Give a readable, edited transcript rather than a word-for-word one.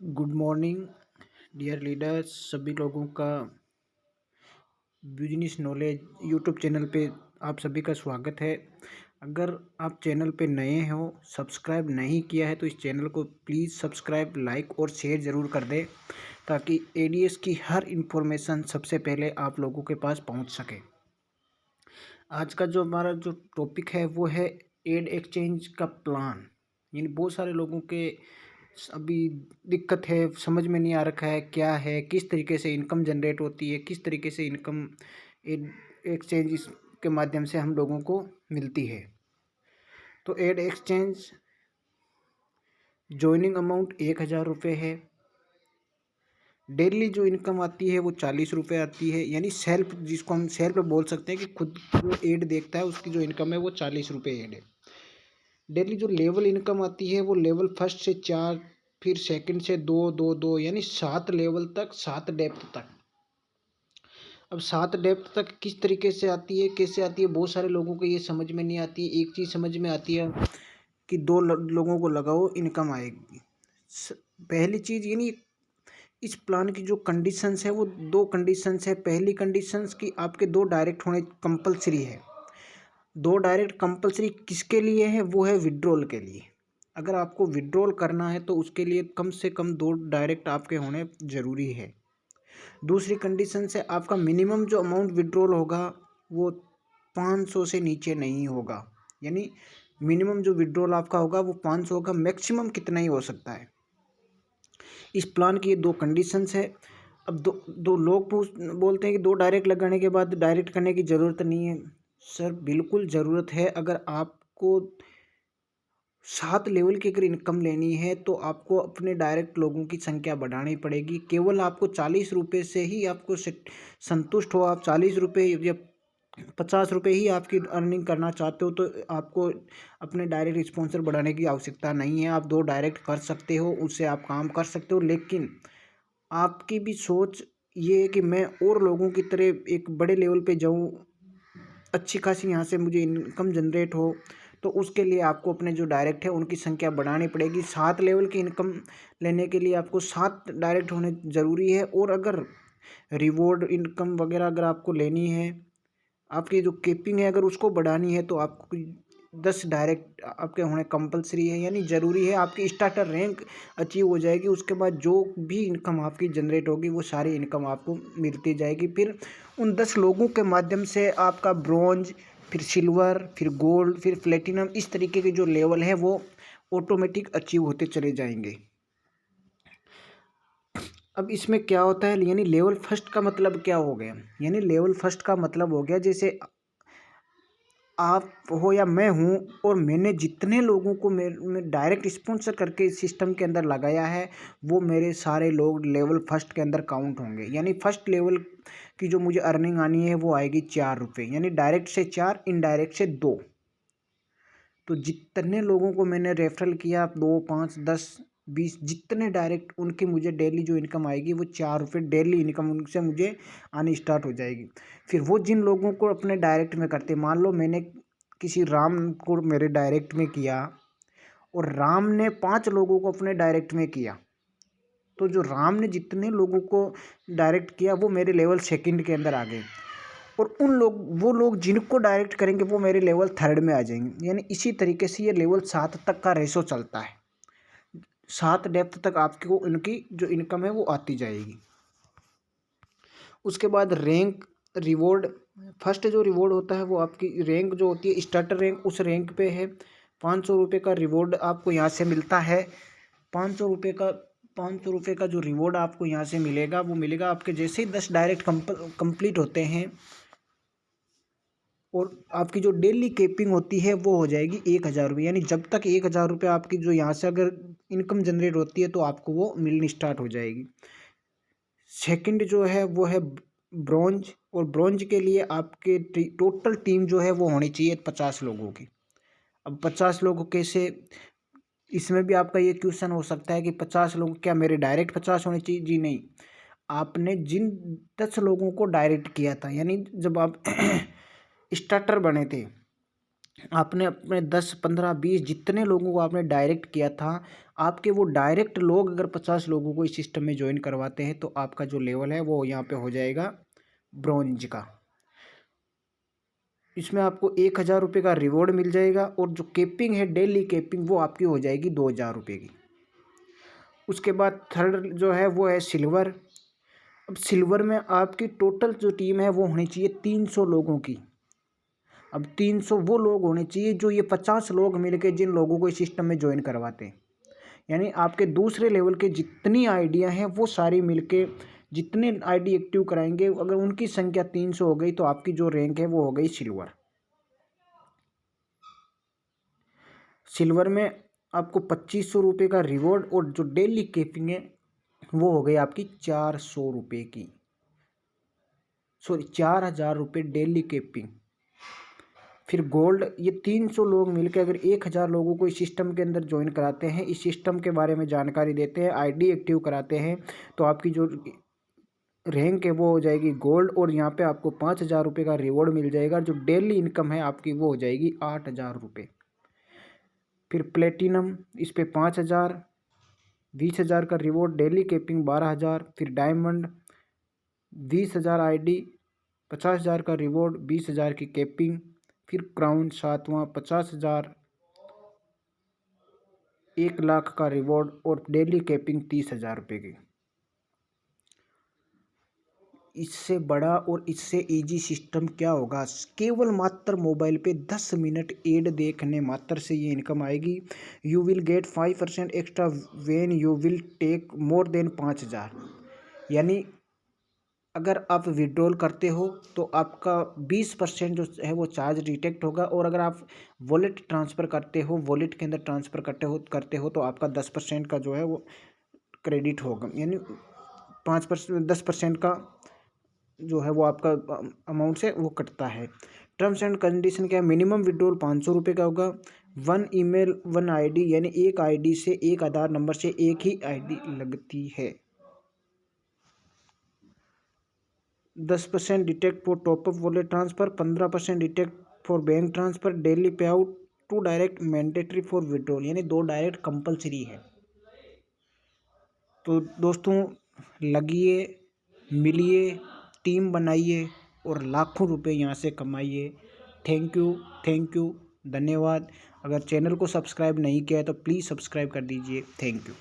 Good morning dear leaders. सभी लोगों का बिजनेस नॉलेज यूट्यूब चैनल पे आप सभी का स्वागत है। अगर आप चैनल पे नए हो, सब्सक्राइब नहीं किया है तो इस चैनल को प्लीज़ सब्सक्राइब, लाइक और शेयर ज़रूर कर दें ताकि एडीएस की हर इन्फॉर्मेशन सबसे पहले आप लोगों के पास पहुंच सके। आज का जो हमारा जो टॉपिक है वो है एड एक्सचेंज का प्लान। यानी बहुत सारे लोगों के अभी दिक्कत है, समझ में नहीं आ रखा है क्या है, किस तरीके से इनकम जनरेट होती है, किस तरीके से इनकम एड एक्सचेंज के माध्यम से हम लोगों को मिलती है। तो एड एक्सचेंज ज्वाइनिंग अमाउंट 1,000 रुपये है। डेली जो इनकम आती है वो 40 रुपये आती है। यानी सेल्फ, जिसको हम सेल्फ बोल सकते हैं कि खुद जो एड देखता है उसकी जो इनकम है वो 40 रुपये एड है। डेली जो लेवल इनकम आती है वो लेवल फर्स्ट से 4, फिर सेकंड से 2, 2, 2 यानी 7 लेवल तक, 7 डेप्थ तक। अब 7 डेप्थ तक किस तरीके से आती है, कैसे आती है, बहुत सारे लोगों को ये समझ में नहीं आती है। एक चीज़ समझ में आती है कि लोगों को लगाओ इनकम आएगी। पहली चीज़ यानी इस प्लान की जो कंडीशंस है वो 2 कंडीशंस है। पहली कंडीशंस कि आपके 2 डायरेक्ट होने कंपलसरी है। 2 डायरेक्ट कंपलसरी किसके लिए है? वो है विड्रॉल के लिए। अगर आपको विड्रॉल करना है तो उसके लिए कम से कम 2 डायरेक्ट आपके होने ज़रूरी है। दूसरी कंडीशन से आपका मिनिमम जो अमाउंट विड्रॉल होगा वो 500 से नीचे नहीं होगा। यानी मिनिमम जो विड्रॉल आपका होगा वो 500 होगा, मैक्सिमम कितना ही हो सकता है। इस प्लान की ये 2 कंडीशंस है। अब दो लोग बोलते हैं कि 2 डायरेक्ट लगाने के बाद डायरेक्ट करने की ज़रूरत नहीं है। सर बिल्कुल ज़रूरत है। अगर आपको 7 लेवल की अगर इनकम लेनी है तो आपको अपने डायरेक्ट लोगों की संख्या बढ़ानी पड़ेगी। केवल आपको 40 रुपये से ही आपको संतुष्ट हो, आप 40 रुपये या 50 रुपये ही आपकी अर्निंग करना चाहते हो तो आपको अपने डायरेक्ट स्पॉन्सर बढ़ाने की आवश्यकता नहीं है। आप 2 डायरेक्ट कर सकते हो, उससे आप काम कर सकते हो। लेकिन आपकी भी सोच ये है कि मैं और लोगों की तरह एक बड़े लेवल पे जाऊँ, अच्छी खासी यहाँ से मुझे इनकम जनरेट हो, तो उसके लिए आपको अपने जो डायरेक्ट है उनकी संख्या बढ़ानी पड़ेगी। 7 लेवल की इनकम लेने के लिए आपको 7 डायरेक्ट होने ज़रूरी है। और अगर रिवॉर्ड इनकम वगैरह अगर आपको लेनी है, आपकी जो कीपिंग है अगर उसको बढ़ानी है तो आपको 10 डायरेक्ट आपके होने कंपलसरी है। यानी ज़रूरी है। आपकी स्टार्टर रैंक अचीव हो जाएगी, उसके बाद जो भी इनकम आपकी जनरेट होगी वो सारी इनकम आपको मिलती जाएगी। फिर उन 10 लोगों के माध्यम से आपका ब्रॉन्ज, फिर सिल्वर, फिर गोल्ड, फिर प्लेटिनम, इस तरीके के जो लेवल है वो ऑटोमेटिक अचीव होते चले जाएंगे। अब इसमें क्या होता है, यानी लेवल फर्स्ट का मतलब क्या हो गया? यानी लेवल फर्स्ट का मतलब हो गया जैसे आप हो या मैं हूँ और मैंने जितने लोगों को मैं डायरेक्ट स्पॉन्सर करके इस सिस्टम के अंदर लगाया है वो मेरे सारे लोग लेवल फर्स्ट के अंदर काउंट होंगे। यानी फर्स्ट लेवल की जो मुझे अर्निंग आनी है वो आएगी 4 रुपये। यानी डायरेक्ट से 4, इनडायरेक्ट से 2। तो जितने लोगों को मैंने रेफरल किया, 2, 5, 10, 20, जितने डायरेक्ट, उनकी मुझे डेली जो इनकम आएगी वो 4 रुपये डेली इनकम उनसे मुझे आनी स्टार्ट हो जाएगी। फिर वो जिन लोगों को अपने डायरेक्ट में करते, मान लो मैंने किसी राम को मेरे डायरेक्ट में किया और राम ने 5 लोगों को अपने डायरेक्ट में किया, तो जो राम ने जितने लोगों को डायरेक्ट किया वो मेरे लेवल सेकंड के अंदर आ गए। और वो लोग जिनको डायरेक्ट करेंगे वो मेरे लेवल थर्ड में आ जाएंगे। यानी इसी तरीके से ये लेवल 7 तक का रेशो चलता है। 7 डेप्थ तक आपको उनकी जो इनकम है वो आती जाएगी। उसके बाद रैंक रिवॉर्ड। फर्स्ट जो रिवॉर्ड होता है वो आपकी रैंक जो होती है, स्टार्टर रैंक, उस रैंक पे है 500 रुपये का रिवॉर्ड आपको यहाँ से मिलता है। 500 रुपये का जो रिवॉर्ड आपको यहाँ से मिलेगा वो मिलेगा आपके जैसे ही 10 डायरेक्ट कंप्लीट होते हैं। और आपकी जो डेली केपिंग होती है वो हो जाएगी 1,000 रुपये। यानी जब तक 1,000 रुपये आपकी जो यहाँ से अगर इनकम जनरेट होती है तो आपको वो मिलनी स्टार्ट हो जाएगी। सेकंड जो है वो है ब्रॉन्ज। और ब्रॉन्ज के लिए आपके टोटल टीम जो है वो होनी चाहिए 50 लोगों की। अब 50 लोग कैसे? इसमें भी आपका ये क्वेश्चन हो सकता है कि 50 लोग क्या मेरे डायरेक्ट 50 होने चाहिए? जी नहीं। आपने जिन 10 लोगों को डायरेक्ट किया था, यानी जब आप स्टार्टर बने थे, आपने अपने 10 15 20 जितने लोगों को आपने डायरेक्ट किया था, आपके वो डायरेक्ट लोग अगर 50 लोगों को इस सिस्टम में ज्वाइन करवाते हैं तो आपका जो लेवल है वो यहाँ पे हो जाएगा ब्रॉन्ज का। इसमें आपको 1,000 रुपये का रिवॉर्ड मिल जाएगा और जो केपिंग है डेली केपिंग वो आपकी हो जाएगी 2,000 रुपये की। उसके बाद थर्ड जो है वो है सिल्वर। अब सिल्वर में आपकी टोटल जो टीम है वो होनी चाहिए 300 लोगों की। अब 300 वो लोग होने चाहिए जो ये 50 लोग मिलके जिन लोगों को इस सिस्टम में ज्वाइन करवाते हैं। यानी आपके दूसरे लेवल के जितनी आइडिया हैं वो सारी मिलके जितने आईडी एक्टिव कराएंगे, अगर उनकी संख्या 300 हो गई तो आपकी जो रैंक है वो हो गई सिल्वर। सिल्वर में आपको 2,500 रुपये का रिवॉर्ड और जो डेली केपिंग है वो हो गई आपकी 400 रुपये की, सॉरी 4,000 रुपये डेली केपिंग। फिर गोल्ड, ये 300 लोग मिलकर अगर 1,000 लोगों को इस सिस्टम के अंदर ज्वाइन कराते हैं, इस सिस्टम के बारे में जानकारी देते हैं, आईडी एक्टिव कराते हैं, तो आपकी जो रैंक है वो हो जाएगी गोल्ड और यहाँ पे आपको 5,000 रुपये का रिवॉर्ड मिल जाएगा। जो डेली इनकम है आपकी वो हो जाएगी 8,000 रुपये। फिर प्लेटिनम, इस पे 5,000, 20,000 का रिवॉर्ड, डेली केपिंग 12,000। फिर डायमंड 20,000 आईडी, 50,000 का रिवॉर्ड, 20,000 की केपिंग। फिर क्राउन 7वां 50,000, 1,00,000 का रिवॉर्ड और डेली केपिंग 30,000 रुपये की। इससे बड़ा और इससे इजी सिस्टम क्या होगा? केवल मात्र मोबाइल पे 10 मिनट एड देखने मात्र से ये इनकम आएगी। You will get 5% extra when you will take more than 5,000। यानी अगर आप विड्रॉल करते हो तो आपका 20% जो है वो चार्ज डिटेक्ट होगा, और अगर आप वॉलेट ट्रांसफ़र करते हो, वॉलेट के अंदर ट्रांसफ़र करते हो तो आपका 10% का जो है वो क्रेडिट होगा। यानी 5% 10% का जो है वो आपका अमाउंट से वो कटता है। टर्म्स एंड कंडीशन क्या है? मिनिमम विड्रॉल 500 रुपये का होगा। 1 ईमेल 1 आईडी, यानी एक आईडी से एक आधार नंबर से एक ही आईडी लगती है। 10% deduct for top up wallet transfer, 15% deduct for bank transfer, daily pay out, 2 direct mandatory for withdrawal, यानी 2 डायरेक्ट कंपलसरी है। तो दोस्तों लगिए, मिलिए, टीम बनाइए और लाखों रुपए यहाँ से कमाइए। थैंक यू, धन्यवाद। अगर चैनल को सब्सक्राइब नहीं किया है तो प्लीज़ सब्सक्राइब कर दीजिए। Thank you.